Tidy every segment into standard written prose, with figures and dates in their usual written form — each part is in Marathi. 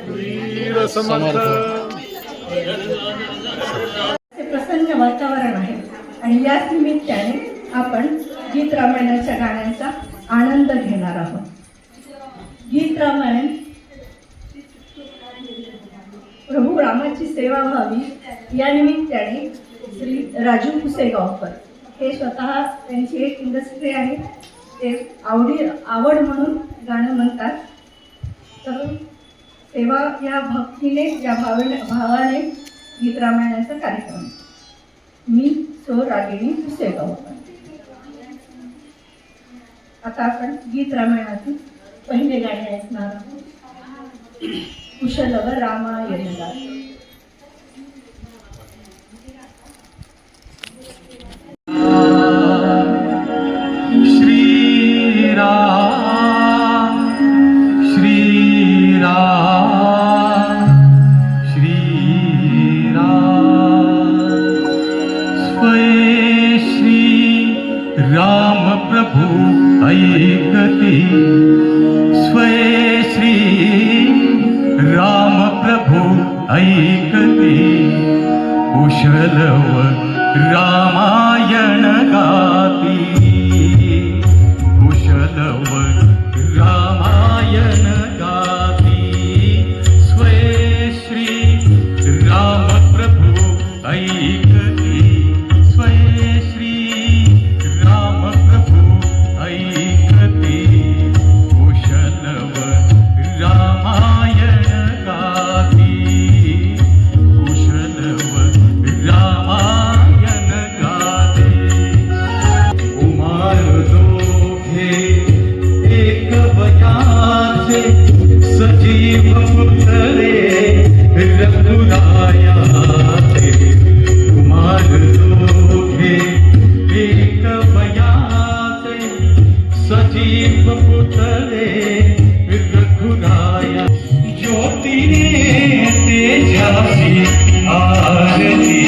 वीर समर्थ प्रसन्न वातावरण आहे आणि याच निमित्ताने आपण गीत रामायणाच्या गाण्यांचा आनंद घेणार आहोत। गीत रामायण प्रभू रामाची सेवा व्हावी या निमित्ताने श्री राजू पुसेगावकर हे स्वतः त्यांची एक इंडस्ट्री आहे, ते आवड म्हणून गाणं म्हणतात। तर सेवा या भक्तीने या भावाने गीत रामायणाचा कार्यक्रम मी रागिणी पुसेगावकर। आता आपण गीत रामायणातील पहिले गाणे ऐकणार आहोत। कुशलव रामायणला राम प्रभु ऐकते स्वये श्री राम प्रभु ऐकते कुशलव रामायण गाती कुशलव रामायण गाती स्वये श्री राम प्रभु ऐकते स्वये श्री राम प्रभु ऐकते कुशलव रामायण गाती कुशलव रामायण गाते कुमार दोघे एक वयाचे सजीव पुतळे रघुराया कुमार दोघे एक वयाचे सजीव पुतळे रघुराया ज्योतीने तेजासी आरती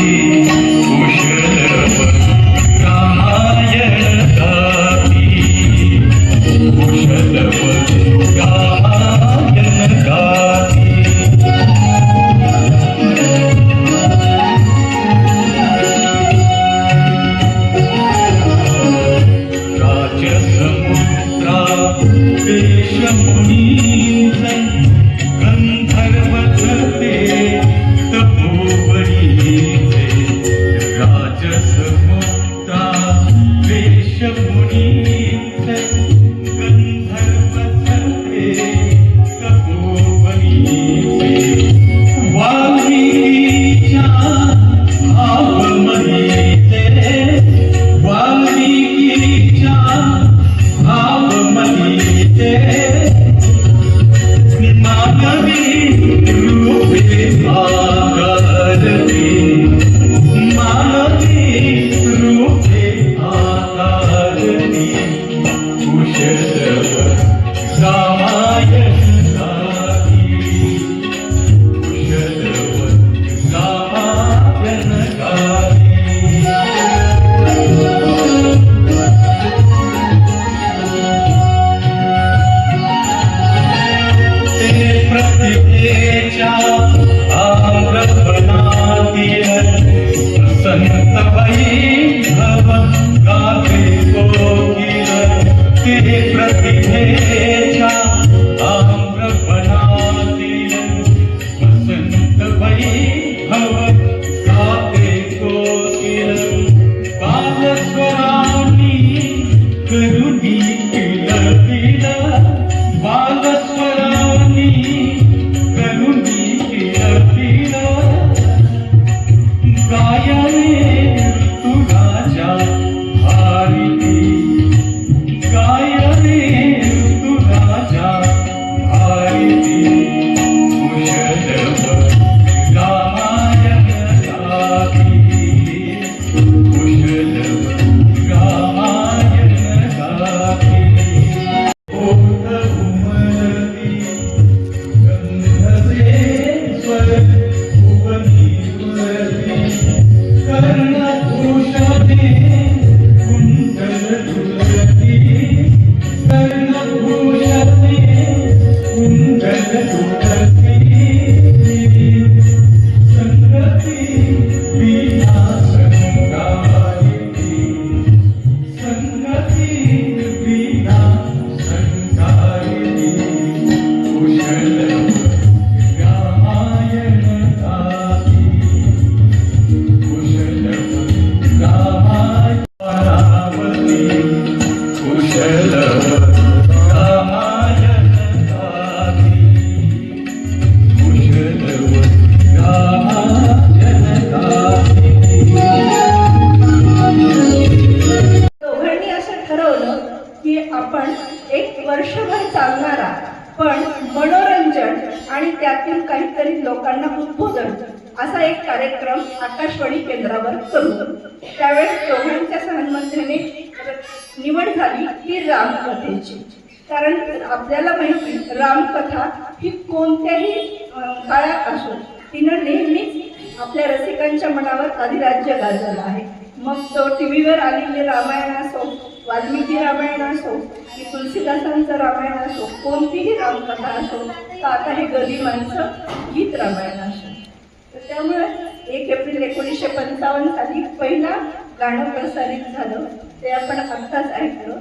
कुशलव रामायण गाती कुशलव रामायण गाती राजसमुद्रा देशमुद्रा आपण एक वर्षभर चालणारा पण मनोरंजन आणि त्यातील काहीतरी लोकांना उद्बोधन असा एक कार्यक्रम आकाशवाणी केंद्रावर करू. त्यावेळेस दोघांच्या सहमतीने निवड झाली ती रामकथेची. कारण आपल्याला माहिती रामकथा ही कोणत्याही काळात असो तिनं नेहमीच आपल्या रसिकांच्या मनावर अधिराज्य गाजवलं आहे. मग तो टीव्हीवर आलेले रामायण असो, वाल्मिकी रामायण असो की तुलसीदासांचं रामायण असो, कोणतीही रामकथा असो, तर आता हे गदी माणसं गीत रामायण असो. तर त्यामुळे 1 एप्रिल 1955 साली पहिला गाणं प्रसारित झालं ते आपण आत्ताच ऐकलं.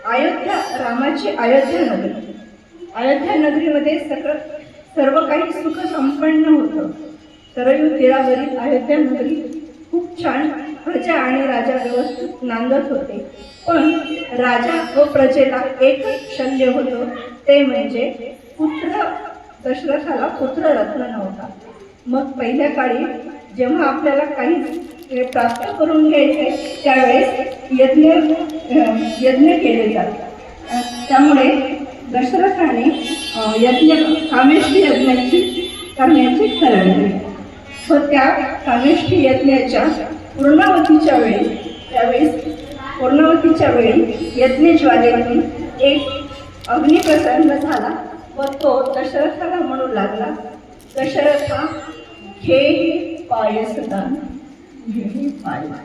अयोध्या, रामाची अयोध्या नगरी. अयोध्या नगरीमध्ये सर्व काही सुख संपन्न होतं. सरयू तीरावरील अयोध्या नगरी खूप छान प्रजा आणि राजा व्यवस्थित नांदत होते. पण राजा व प्रजेला एक शल्य होतं, ते म्हणजे पुत्र. दशरथाला पुत्ररत्न नव्हता. मग पहिल्या काळी जेव्हा आपल्याला काही प्राप्त करून घ्यायचे त्यावेळेस यज्ञ केले जातात. त्यामुळे दशरथाने कामेष्ठी यज्ञाची करण्याचे ठरवले व त्या कामेष्ठी यज्ञाच्या पूर्णावतीच्या वेळी यज्ञज्वालेतून एक अग्निप्रसन्न झाला व तो दशरथाला म्हणू लागला, दशरथा घे पायसदान, घे पायस.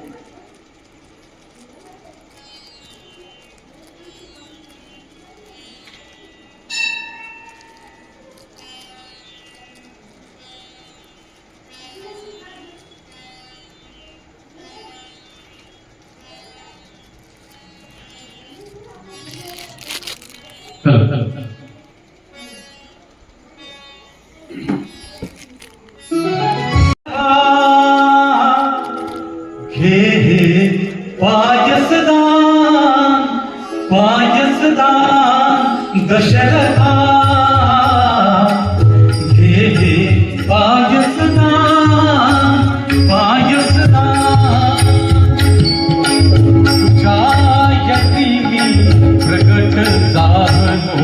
घे पायसदान, पायसदान दशरथा. घे पायसदान, पायसदान. तुझ्या यती मी प्रगट झालो,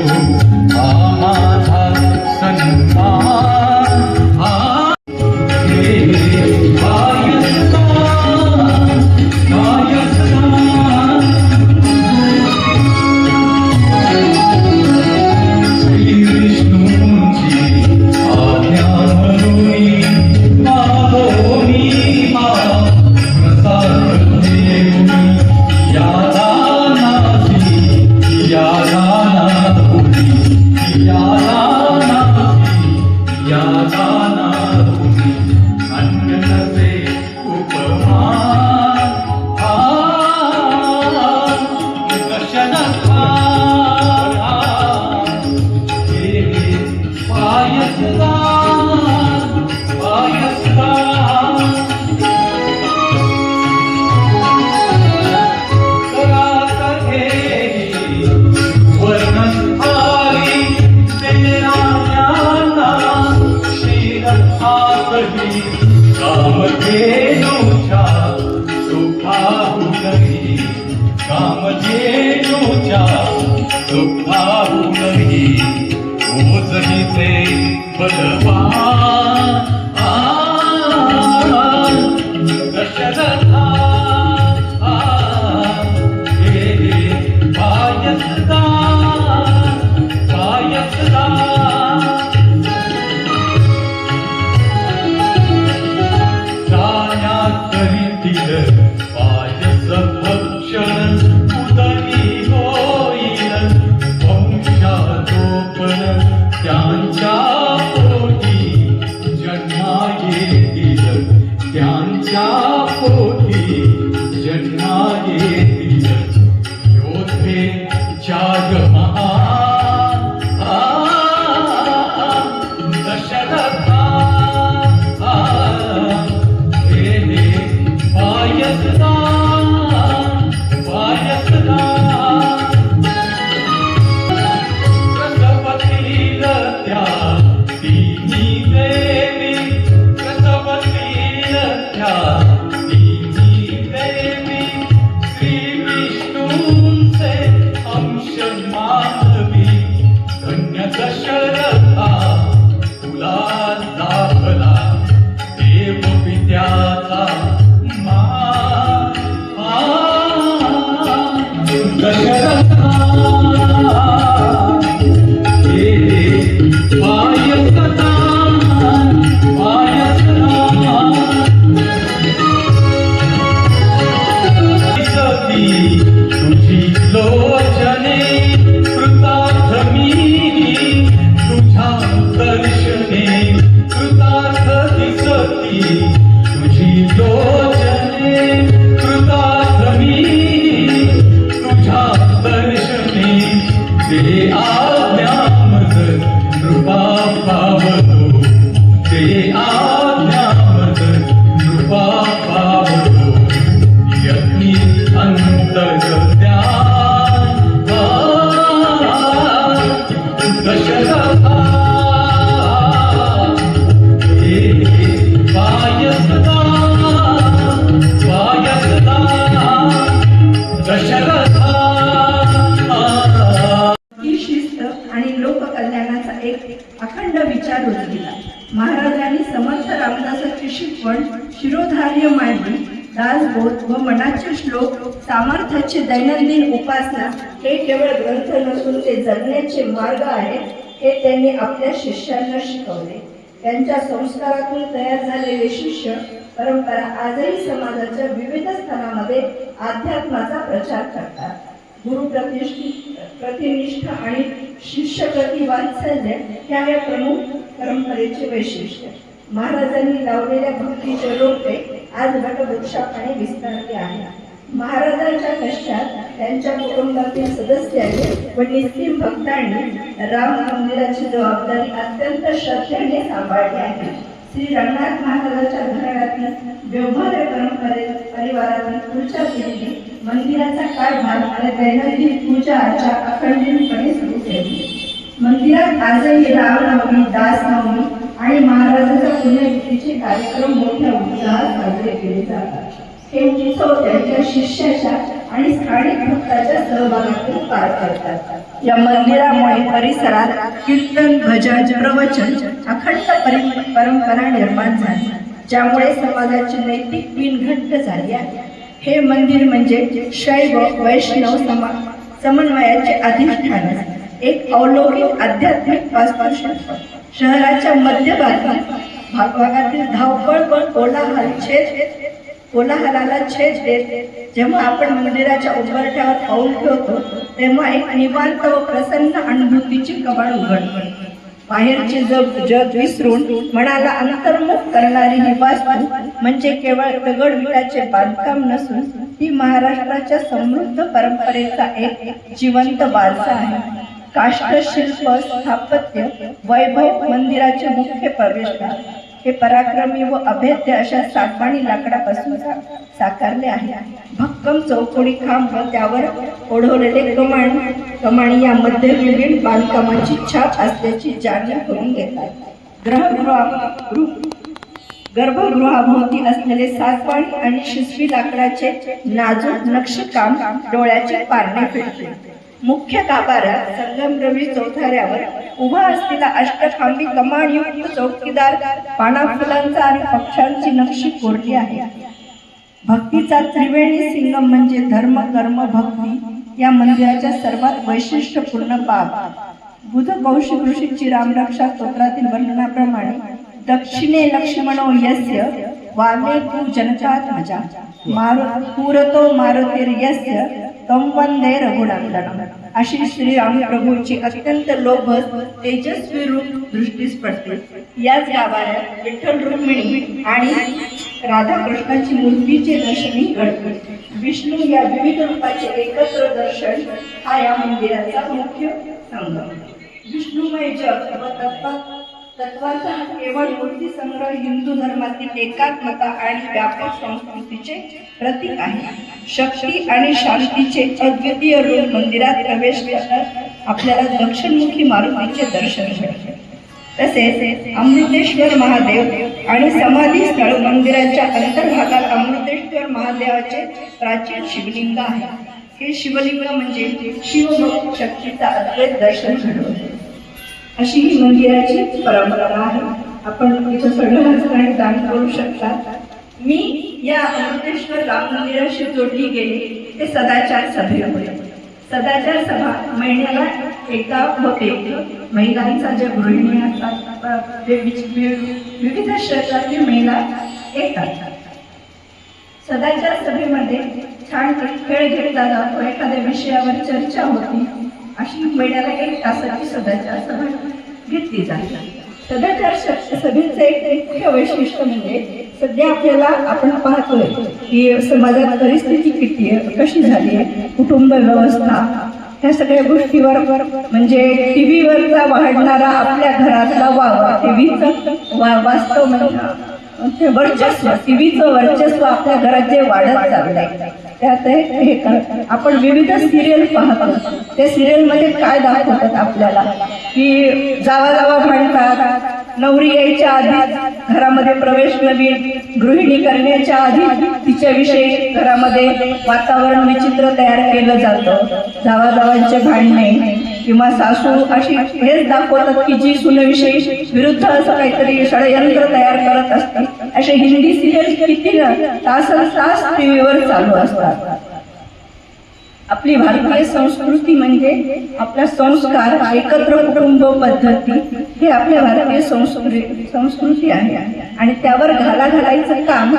हा माझा सन्मान. त्यांच्या पोटी जन्म महाराजांनी समर्थ रामदासाची शिकवण शिरोधार्य मांडली. दासबोध व मनाचे श्लोक, सामर्थ्याची दैनंदिन उपासना हे केवळ ग्रंथ नसून ते जगण्याचे मार्ग आहेत हे त्यांनी आपल्या शिष्यांना शिकवले. त्यांच्या संस्कारातून तयार झालेले शिष्य परंपरा आजही समाजाच्या विविध स्तरामध्ये अध्यात्माचा प्रचार करतात. गुरु प्रतिनिष्ठा आणि शिष्यप्रती वात्सल्य ह्या या प्रमुख परंपरेचे वैशिष्ट्य. महाराजांनी लावलेल्या भक्तीचे रोपे आज वटवृक्षाने विस्तारले आहे. महाराजांच्या कष्टात त्यांच्या कुटुंबातील सदस्यांनी व निस्सीम भक्तांनी राम मंदिराची जबाबदारी अत्यंत श्रद्धेने सांभाळली आहे. श्री रंगनाथ महाराजांच्या घराण्यातील व्यवहार्य परिवारातील पुढच्या पिढीने मंदिराचा कारभार आणि दैनंदिन पूजा अर्चा अखंडितपणे सुरू केली. मंदिरात आजही रामनवमी, दासनवमी आणि महाराजांच्या पुण्यतिथीचे कार्यक्रम मोठ्या उत्साहात साजरे केले जातात. हे उत्सव त्यांच्या शिष्याच्या आणि स्थानिक भक्ताच्या सहभागातून पार पडतात. या मंदिरामुळे परिसरात कीर्तन, भजन, प्रवचन अखंड परंपरा निर्माण झाली, ज्यामुळे समाजाची नैतिक पिन घट्ट झाली आहे. हे मंदिर म्हणजे शैव वैष्णव समन्वयाचे अधिष्ठान, एक अलौकिक आध्यात्मिक वास्तुशिल्प. शहराच्या मध्यभागातील धावपळ व कोलाहलाला छेद देत जेव्हा आपण मंदिराच्या उंबरठ्यावर पाऊल ठेवतो तेव्हा एक निवांत व प्रसन्न अनुभूतीची कवाड उघडते. बाहेरचे जग विसरून मनाला अंतर्मुख करणारी ही वास्तू म्हणजे केवळ दगड विटाचे बांधकाम नसून ती महाराष्ट्राच्या समृद्ध परंपरेचा एक जिवंत वारसा आहे. काष्ठशिल्प, स्थापत्य, वैभव मंदिराचे मुख्य प्रवेशद्वार हे पराक्रमी व अभेद्य अशा सागवानी लाकडापासून साकारले आहे. भक्कम चौकोनी खांब व त्यावर ओढवलेले कमाणी या मध्ययुगीन बांधकामाची छाप असल्याची जाणीव करून घेतात. गर्भगृहाभोवती असलेले सागवानी आणि शिसवी लाकडाचे नाजूक नक्षीकाम डोळ्याचे पारणे फिरते. मुख्य गाभाऱ्यात संगमरवरी चौथऱ्यावर उभा असलेला अष्टखांबी कमानयुक्त चौकीदार पाना फुलांचा आणि पक्ष्यांची नक्षी कोरली आहे. भक्तीचा त्रिवेणी सिंगम म्हणजे धर्म, कर्म, भक्ती या मंदिराच्या सर्वात वैशिष्ट्यपूर्ण बाब. बुध कौशिक ऋषीची रामरक्षा स्तोत्रातील वर्णनाप्रमाणे दक्षिणे लक्ष्मणो यस्य वामे तु जनकात्मजा पुरतो मारुतिर्यस्य तम वंदे रघुनंदनम अशी श्रीराम प्रभूंची अत्यंत लोभस तेजस्वी रूप दृष्टीस पडते. याच गाभाऱ्यात विठ्ठल रुक्मिणी आणि राधाकृष्णाची मूर्तीचे दर्शनही घडते. विष्णू या विविध रूपाचे एकत्र दर्शन हा या मंदिराचा मुख्य संगम. विष्णुमय जग व तत्वार्थ हा केवळ मूर्ती संग्रह हिंदू धर्मातील एकात्मता आणि व्यापक संस्कृतीचे प्रतीक आहे. शक्ती आणि शांतीचे अद्वितीय रूप मंदिरात प्रवेश करतात आपल्याला दक्षिणमुखी मारुतीचे दर्शन घडते. तसेच अमृतेश्वर महादेव आणि समाधी स्थळ मंदिराच्या अंतर्भागात अमृतेश्वर महादेवाचे प्राचीन शिवलिंग आहे. हे शिवलिंग म्हणजे शिवभक्त शक्तीचा अद्वैत दर्शन घडवते. अशी ही मंदिराची परंपरा आहे. आपण इथं सगळं दान करू शकता. मी या अमृतेश्वर राम मंदिराशी जोडली गेली ते सदाचार सभेमुळे. सदाचार सभा महिन्याला एकदा होते. महिलांचा ज्या गृहिणी असतात विविध क्षेत्रातील महिला येतात. सदाचार सभेमध्ये छान खेळ घेतला जातो, एखाद्या विषयावर चर्चा होती. अशी महिन्याला 1 तासाची सदाचार सभा घेतली जाते. सदाचार सभेचं एक मुख्य वैशिष्ट्य म्हणजे सध्या आपल्याला आपण पाहतोय की समाजात परिस्थिती किती आहे, कशी झाली आहे, कुटुंब व्यवस्था ह्या सगळ्या गोष्टीवर म्हणजे टीव्हीवरचा वाढणारा आपल्या घरातला वाव, टीव्हीचं वास्तव म्हणजे वर्चस्व, टीव्हीचं वर्चस्व आपल्या घरात जे वाढत चाललंय त्यात हे आपण विविध सिरियल पाहतो. त्या सिरियलमध्ये काय दाखवतात आपल्याला की जावा भांडतात, नवरी यायच्या आधी घरामध्ये प्रवेश नवीन गृहिणी करण्याच्या आधी तिच्याविषयी घरामध्ये वातावरण विचित्र तयार केलं जातं. जावांचे भांडणे किंवा सासू अशी हेच दाखवतात की जी सुनेविषयी विरुद्ध असं काहीतरी षडयंत्र तयार करत असते. असे हिंदी सिरियल किती तास टीव्हीवर चालू असतात. आपली भारतीय संस्कृती म्हणजे आपला संस्कार, एकत्र कुटुंब पद्धती हे आपल्या भारतीय संस्कृती आहे आणि त्यावर घालायचं काम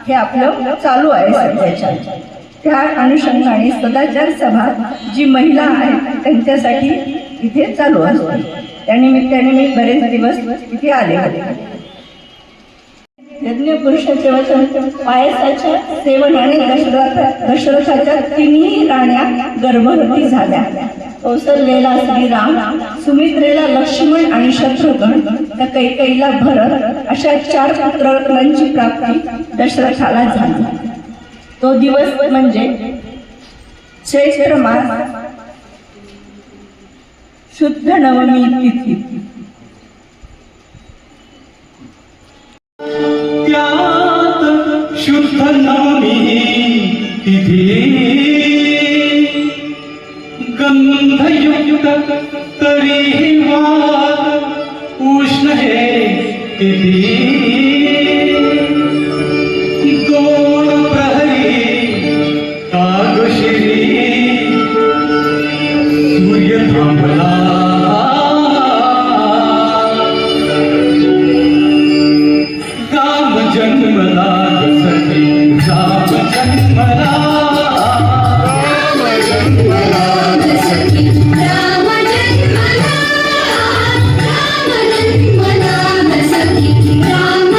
हे आपलं चालू आहे सध्याच्या. त्या अनुषंगाने सदाचार सभा जी महिला आहेत त्यांच्यासाठी इथे चालू असते. त्यानिमित्ताने मी बरेच दिवस इथे आले. यज्ञ पुरुषाचे वचन पायसाच्या सेवनाने दशरथाच्या तिन्ही राण्या गर्भवती झाल्या. कौसल्येला श्रीराम, सुमित्रेला लक्ष्मण आणि शत्रुघ्न, तर कैकेयीला भरत अशा 4 पुत्रांची प्राप्ती दशरथाला झाली. तो दिवस म्हणजे चैत्र मास शुद्ध नवमी तिथी. त्यात शुद्ध नवमी तिथी गंधयुक्त तरी वात उष्ण हे तिथी. दोन प्रहरी कागशिरी सूर्य थांबला. राम जन्मला सखी, राम जन्मला. सखी राम जन्मला, राम जन्मला सखी राम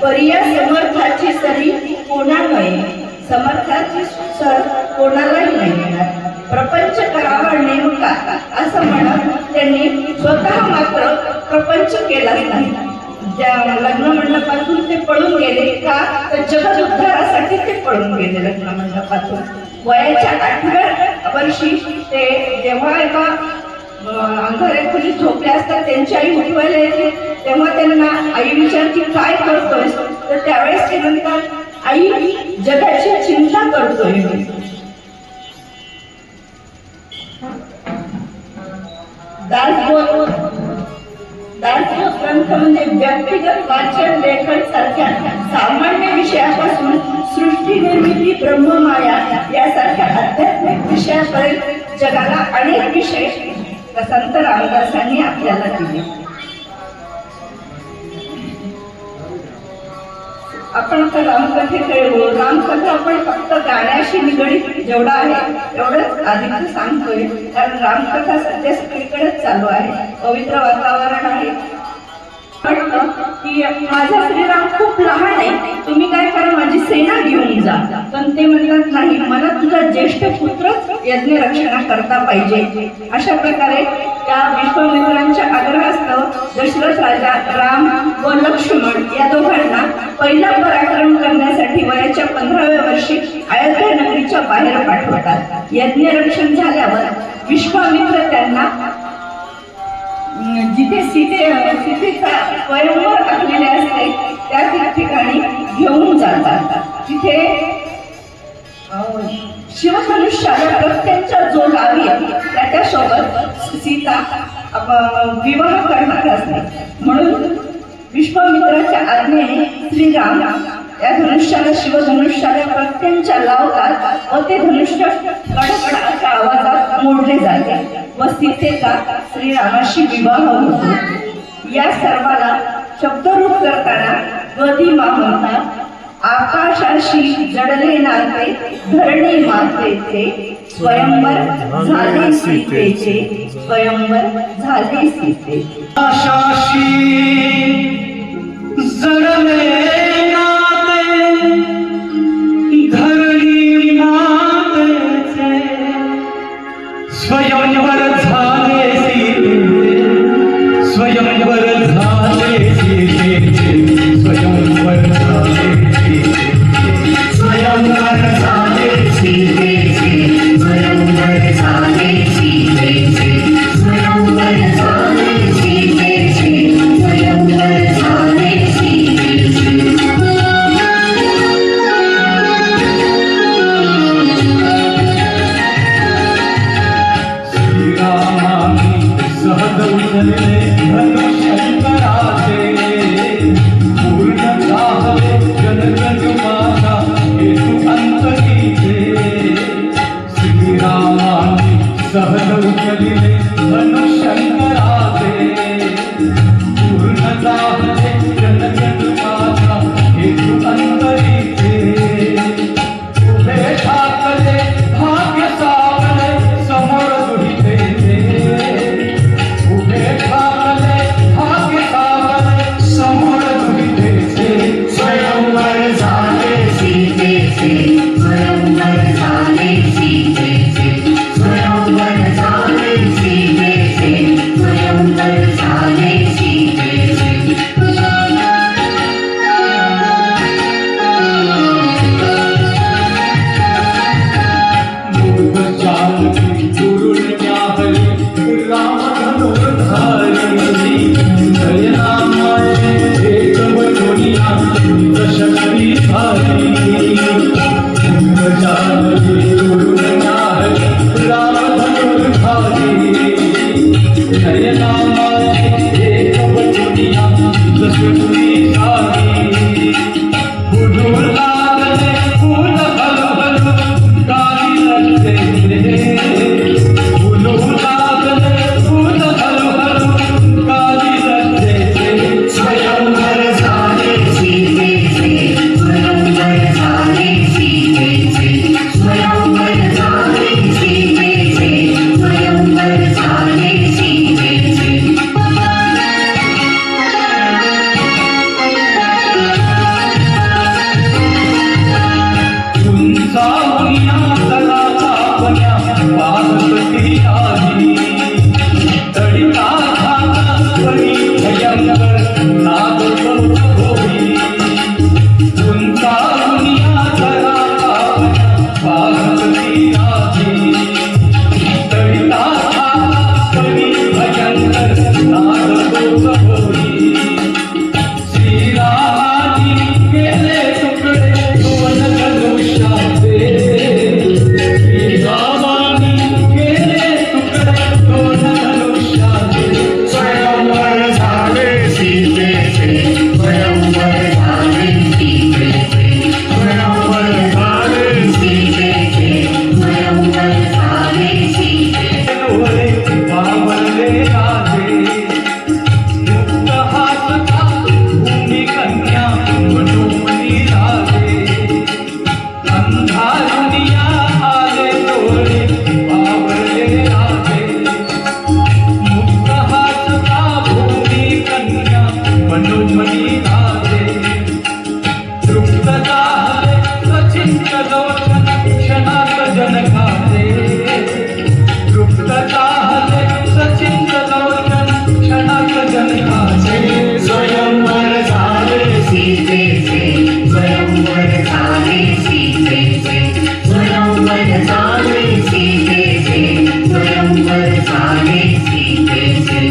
परिया समर्थाची सरी कोणा नये, समर्थाची सर कोणालाही नाही मिळणार. प्रपंच करावा नेमका असं म्हणत त्यांनी स्वतः मात्र प्रपंच केलाच नाही. ज्या लग्न मंडपातून ते पळून गेले का, तर जगत उद्धारासाठी ते पळून गेले लग्न मंडपातून. वयाच्या 8व्या वर्षी ते जेव्हा एका अंधाऱ्या खोलीत झोपले असतात, त्यांची आई उठवायला येते, तेव्हा त्यांना आई विचारते काय करतोय, तर त्यावेळेस ते म्हणतात, आई जगाची चिंता करतोय. दासबोध ग्रंथ म्हणजे व्यक्तिगत वाचन लेखन सारख्या सामान्य विषयापासून सृष्टी निर्मिती ब्रह्ममाया यासारख्या आध्यात्मिक विषयापर्यंत जगाला अनेक विषय संत रामदासांनी आपल्याला दिले. आपण आता रामकथेकडे वळू. रामकथा आपण फक्त गाण्याशी निगडीत जेवढा आहे तेवढंच आधीच सांगतोय, कारण रामकथा सध्या सगळीकडेच चालू आहे. पवित्र वातावरण आहे. वाटतं की माझा श्रीराम खूप लहान आहे, तुम्ही काय करा माझी सेना घेऊन जा. पण ते म्हणतात नाही, मला तुझा ज्येष्ठ पुत्रच यज्ञ रक्षणा करता पाहिजे. अशा प्रकारे त्या विश्वामित्रांच्या आग्रहास्तव दशरथ राजा राम व लक्ष्मण या दोघांना पहिला पराक्रम करण्यासाठी वयाच्या 15व्या वर्षी अयोध्या नगरीच्या बाहेर पाठवतात. यज्ञ रक्षण झाल्यावर विश्वामित्र त्यांना जिथे सीतेचा स्वयंवर आखलेले असते त्या ठिकाणी घेऊन जातात. तिथे शिवधनुष्याला प्रत्यंच्या जो लावी त्याच्यासोबत सीता विवाह करणार असते. म्हणून विश्वामित्राच्या आज्ञेने श्रीराम या धनुष्याला शिवधनुष्याला प्रत्यंच्या लावतात व ते धनुष्य कडकड अशा आवाजात मोडले जाते व सीतेचा श्रीरामाशी विवाह होतो. या सर्वाला शब्दरूप करताना गदिमा म्हणतात. आकाशाशी जडले नाते धरणी मातेचे, स्वयंवर झाले सीतेचे, स्वयंवर झाले सीतेचे. आकाशाशी जडले नाते धरणी मातेचे, स्वयंवर झाले सीतेचे, स्वयंवर झाले सीतेचे, स्वयंवर झाले सीतेचे, स्वयंवर झाले सीतेचे, स्वयंवर झाले सीतेचे, स्वयंवर झाले सीतेचे, स्वयंवर झाले सीतेचे. सीतेचे स्वयंवर झाले सीतेचे स्वयंवर झाले सीतेचे स्वयंवर झाले सीतेचे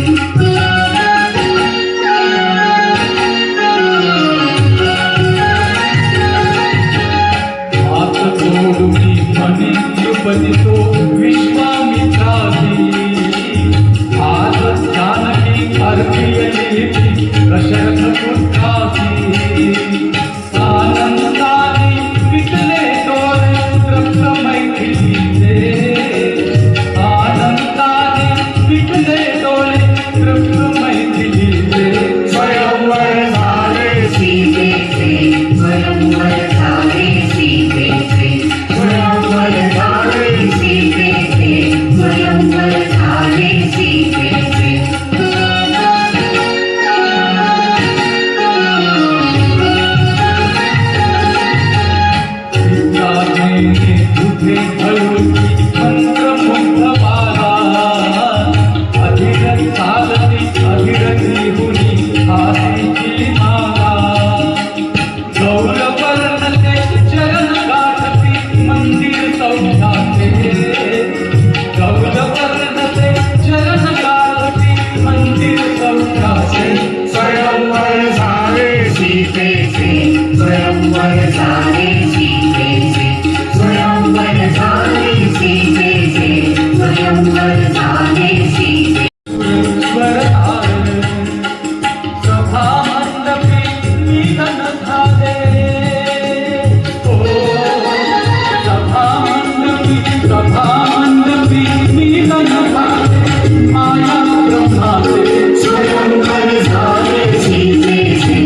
हात जोडून म्हणे द्रुपदी तो विश्वामित्रासी आज जानकी अर्पियली दशरथ पुत्रासी आनंदाने विटले डोळे तृप्त मैथिलीचे आनंदाने विटले डोळे तृप्त मैथिलीचे स्वयंवर झाले सीतेचे स्वयंवर झाले सीतेचे स्वयंवर झाले सीतेचे स्वयंवर झाले सीतेचे सीताने तुझे घडवली मंत्रमुग्ध बाला अधीर चालती अधीरती हुनी हातीची माला गौरवर्णते चरण गाठती मंदिर सौख्याचे गौरवर्णते चरण गाठती मंदिर सौख्याचे स्वयंवर झाले सीतेचे स्वयंवर झाले सीतेचे स्वयंवर झाले सीतेचे स्वयंवर झाले सीतेचे सभामंडपी निधन झाले ओ सभामंडपी निधन झाले माया ब्रह्माचे स्वयंवर झाले सीतेचे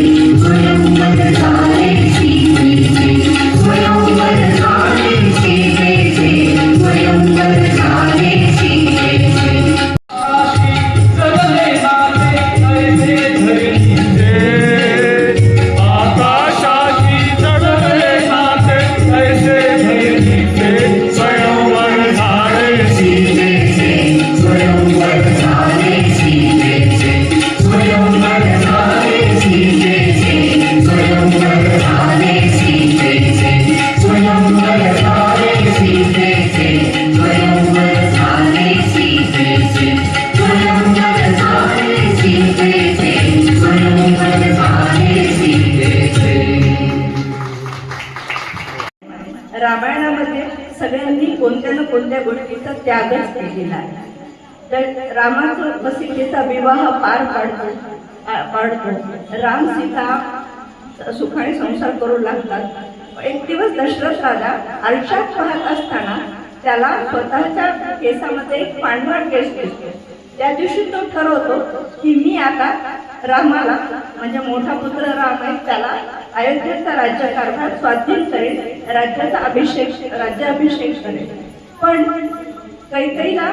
स्वयंवर झाले सीतेचे स्वयंवर झाले सीतेचे स्वयंवर झाले सीतेचे आशी जगले नाते ऐसे धरणीचे आकाशाची जडले नाते ऐसे धरणीचे स्वयंवर झाले सीतेचे स्वयंवर झाले सीतेचे स्वयंवर झाले सीतेचे स्वयंवर झाले सीतेचे स्वयंवर झाले सीतेचे स्वयंवर झाले सीतेचे स्वयंवर झाले सीतेचे स्वयंवर झाले सीतेचे रामायणामध्ये सगळ्यांनी कोणत्या ना कोणत्या गोष्टीचा त्यागच केलेला आहे. तर रामाचा व सीतेचा विवाह पार पाडतो. राम सीता सुखाने संसार करू लागतात. एक दिवस दशरथ राजा आरशात पाहत असताना त्याला स्वतःच्या केसामध्ये एक पांढरा केस दिसतो. त्या दिवशी तो ठरवतो की मी आता रामाला म्हणजे मोठा पुत्र राम आहे त्याला अयोध्येचा राज्यकारभार स्वाधीन करेल, राज्याभिषेक करेल. पण कैकेयीला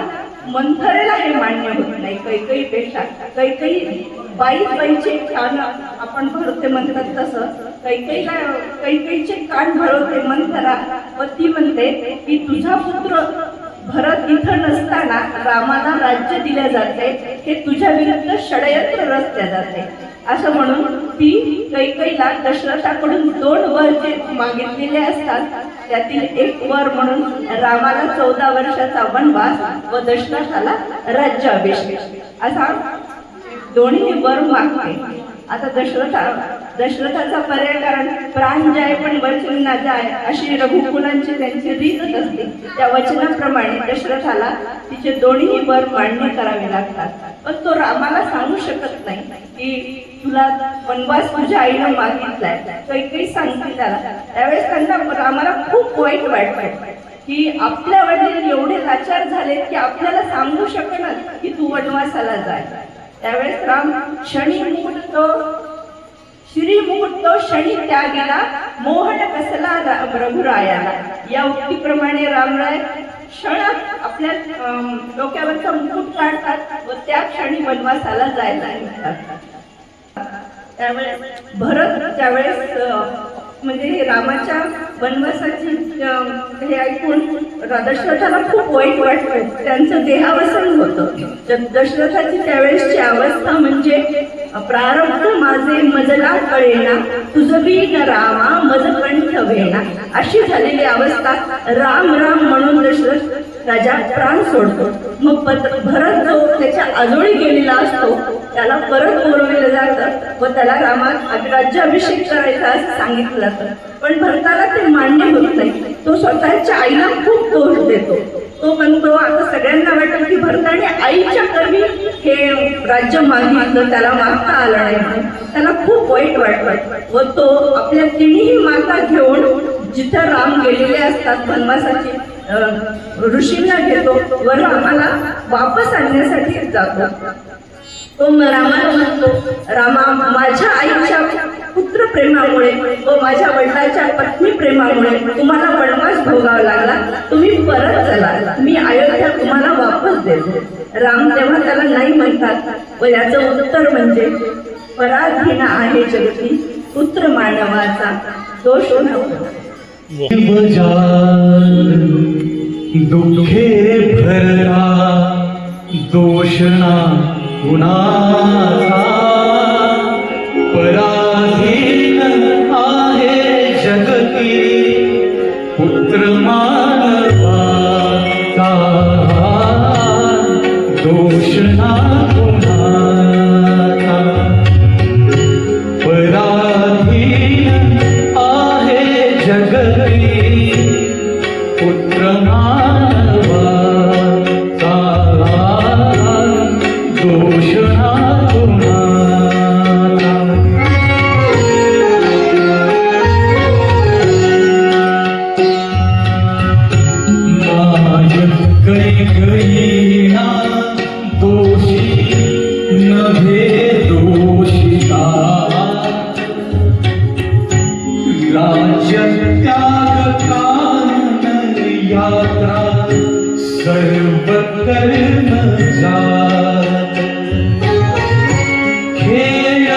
मंथरेला हे मान्य होत नाही. कैकेयीपेक्षा कैकेयी बाईचे कान आपण भरवते म्हणतात तसं कैकेयीचे कान भरवते मंथरा व ती म्हणते की तुझा पुत्र भरत इथं नसताना रामाला राज्य दिले जाते हे तुझ्या विरुद्ध षडयंत्र रचले जाते असं म्हणून ती कैकेयीला दशरथाकडून 2 वर जे मागितलेले असतात त्यातील एक वर म्हणून रामाला 14 वर्षाचा वनवास व दशरथाला राज्याभिषेक असा दोन्ही वर मागते. आता दशरथाचा पर्याय कारण प्राण जाय पण वचन ना जाय अशी रघुकुलांची त्यांची रीतच असते. त्या वचनाप्रमाणे दशरथाला तिचे दोन्ही वर मान्य करावे लागतात. पण तो रामाला सांगू शकत नाही की तुला वनवास तुझ्या आईनं मागितलाय. कैकेयी सांगते त्याला. त्यावेळेस त्यांना रामाला खूप वाईट वाटतं की आपल्या वडील एवढे लाचार झालेत की आपल्याला सांगू शकणार की तू वनवासाला जाय. त्यावेळेस राम श्री मुहूर्त क्षणी त्यागेला मोहन कसला रघुरायाला या उक्तीप्रमाणे रामराय क्षणात आपल्या डोक्यावरचा मुकुट काढतात व त्या क्षणी वनवासाला जायला निघतात. त्यावेळेस भरत त्यावेळेस म्हणजे रामाच्या वनवासाची हे ऐकून दशरथाला खूप वाईट वाटतं. त्यांचं देहावसन होतं. दशरथाची त्यावेळेसची अवस्था म्हणजे प्रारब्ध माझे मजला कळेना, तुझबी न रामा मज कंठ वेणा. अशी झालेली अवस्था. राम राम म्हणून दशरथ राजा प्राण सोडतो. मग भरत जो त्याच्या आजोळी गेलेला असतो त्याला परत बोलवलं जातं व त्याला रामात राज्याभिषेक करायचा असं सांगितलं जातं. पण भरताला ते मान्य होत नाही. तो स्वतःच्या आईला खूप दोष देतो. तो म्हणतो आता सगळ्यांना वाटतं की भरताने आईच्या कर्मी हे राज्य मागितलं, त्याला मागता आलं नाही म्हणून त्याला खूप वाईट वाटतं व तो आपल्या तिन्ही माता घेऊन जिथं राम गेलेले असतात वनवासाची ऋषींना घेतो व रामाला वापस आणण्यासाठी जातो. तो रामाला म्हणतो, रामा माझ्या आईच्या पुत्र प्रेमामुळे व माझ्या वडिलांच्या पत्नी प्रेमामुळे तुम्हाला वनवास भोगावा लागला. तुम्ही परत चला, मी अयोध्या तुम्हाला वापस देतो. राम तेव्हा त्याला नाही म्हणतात व याचं उत्तर म्हणजे पराधीन आहे जगती पुत्र मानवाचा दोष नको. दुःखे भरला दोषणा कुणाचा, पराधीन आहे जगती पुत्र मानवाचा, दोषणा कुणाचा. पराधीन आहे जगती पुत्र मानवाचा, दोषणा कुणाचा. माय कैकेयीना दोषी नभे दोषिता, राज्य त्याग कानन यात्रा सर्व कर्म जात. खेळ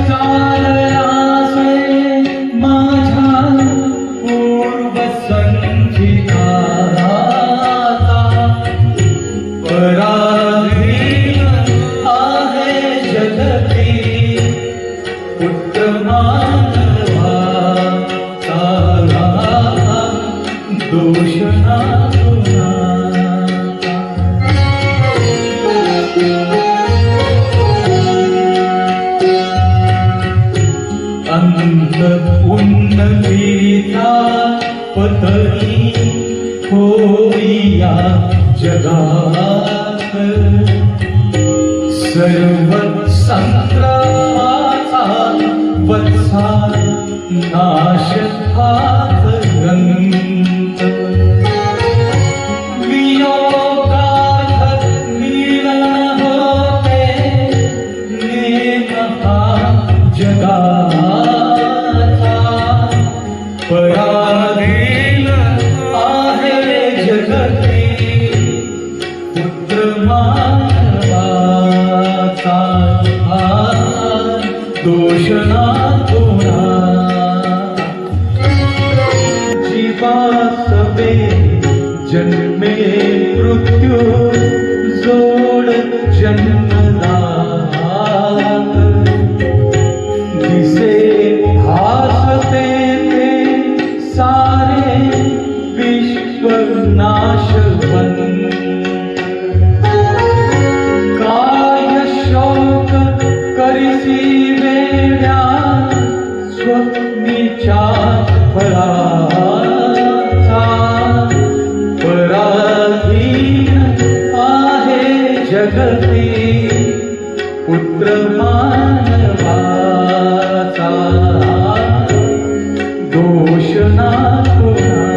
चालयासे माझ्या पूर्व संचिताचा, पराधीन आहे जगती पुत्र मानवाचा, दोषणा अंत उन्नतीचा पतनी होईया जगात, सर्व संग्रहाचा वत्सा नाश हात ग्रंथ. वियोगार्थ मिलन होते नेम हा जगाचा, पराधीन आहे जगती पुत्र मानवाचा, दोषणा जीवासवे जन्मे मृत्यू जोड जन्मदात, दिसे भासते ते सारे विश्व नाशवंत. काय शोक करिसी वेड्या स्वप्नीच्या फळाचा, पराधीन आहे जगती पुत्र मानवाचा, दोषणा कुणाचा.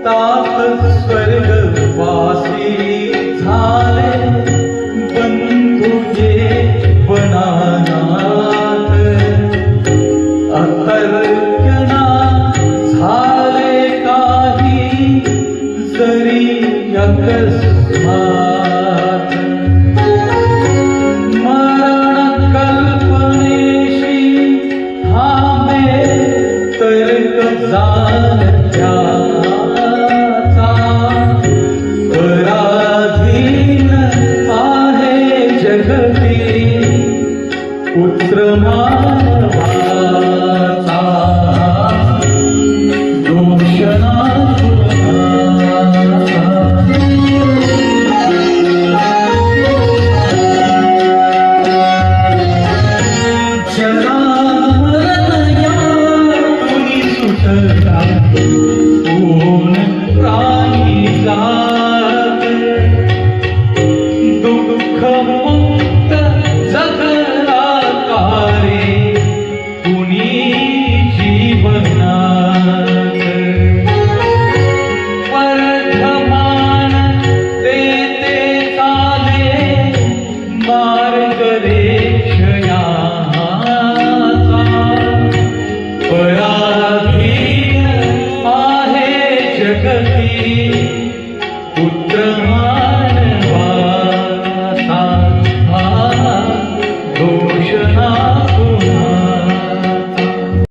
ताप स्वर्गवासी झाले बंधुजे वनानाथ, अतर्क्यना झाले काही जरी अकस्मात.